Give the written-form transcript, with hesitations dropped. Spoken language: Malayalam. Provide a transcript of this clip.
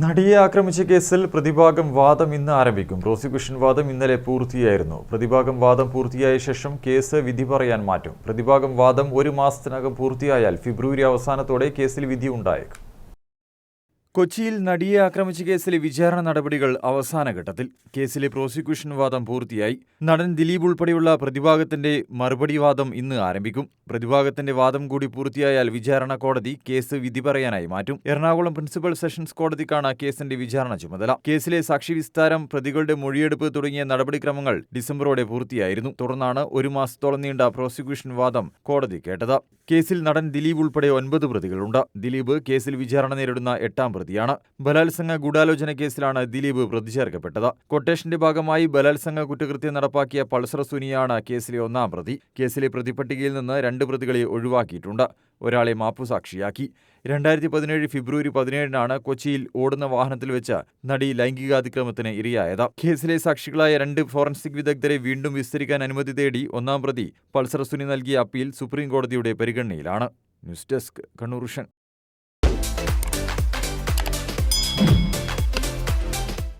നടിയെ ആക്രമിച്ച കേസിൽ പ്രതിഭാഗം വാദം ഇന്ന് ആരംഭിക്കും. പ്രോസിക്യൂഷൻ വാദം ഇന്നലെ പൂർത്തിയായിരുന്നു. പ്രതിഭാഗം വാദം പൂർത്തിയായ ശേഷം കേസ് വിധി പറയാൻ മാറ്റും. പ്രതിഭാഗം വാദം 1 മാസത്തിനകം പൂർത്തിയായാൽ ഫെബ്രുവരി അവസാനത്തോടെ കേസിൽ വിധി ഉണ്ടായേക്കും. കൊച്ചിയിൽ നടിയെ ആക്രമിച്ച കേസിലെ വിചാരണ നടപടികൾ അവസാന ഘട്ടത്തിൽ. കേസിലെ പ്രോസിക്യൂഷൻ വാദം പൂർത്തിയായി. നടൻ ദിലീപ് ഉൾപ്പെടെയുള്ള പ്രതിഭാഗത്തിന്റെ മറുപടി വാദം ഇന്ന് ആരംഭിക്കും. പ്രതിഭാഗത്തിന്റെ വാദം കൂടി പൂർത്തിയായാൽ വിചാരണ കോടതി കേസ് വിധി പറയാനായി മാറ്റും. എറണാകുളം പ്രിൻസിപ്പൽ സെഷൻസ് കോടതിക്കാണ് കേസിന്റെ വിചാരണ ചുമതല. കേസിലെ സാക്ഷി വിസ്താരം, പ്രതികളുടെ മൊഴിയെടുപ്പ് തുടങ്ങിയ നടപടിക്രമങ്ങൾ ഡിസംബറോടെ പൂർത്തിയായിരുന്നു. തുടർന്നാണ് 1 മാസത്തോളം നീണ്ട പ്രോസിക്യൂഷൻ വാദം കോടതി കേട്ടത്. കേസിൽ നടൻ ദിലീപ് ഉൾപ്പെടെ 9 പ്രതികളുണ്ട്. ദിലീപ് കേസിൽ വിചാരണ നേരിടുന്ന 8ാം പ്രതിയാണ്. ബലാത്സംഗ ഗൂഢാലോചന കേസിലാണ് ദിലീപ് പ്രതി ചേർക്കപ്പെട്ടത്. കൊട്ടേഷന്റെ ഭാഗമായി ബലാത്സംഗ കുറ്റകൃത്യം നടപ്പാക്കിയ പൾസർ സുനിയാണ് കേസിലെ 1ാം പ്രതി. കേസിലെ പ്രതിപട്ടികയിൽ നിന്ന് 2 പ്രതികളെ ഒഴിവാക്കിയിട്ടുണ്ട്. ഒരാളെ മാപ്പുസാക്ഷിയാക്കി. 2017 ഫെബ്രുവരി 17-നാണ് കൊച്ചിയിൽ ഓടുന്ന വാഹനത്തിൽ വെച്ച് നടി ലൈംഗികാതിക്രമത്തിന് ഇരയായത്. കേസിലെ സാക്ഷികളായ 2 ഫോറൻസിക് വിദഗ്ധരെ വീണ്ടും വിസ്തരിക്കാൻ അനുമതി തേടി 1ാം പ്രതി പൾസർ സുനി നൽകിയ അപ്പീൽ സുപ്രീം കോടതിയുടെ പരിഗണനയിലാണ്. News desk, Kannur vision.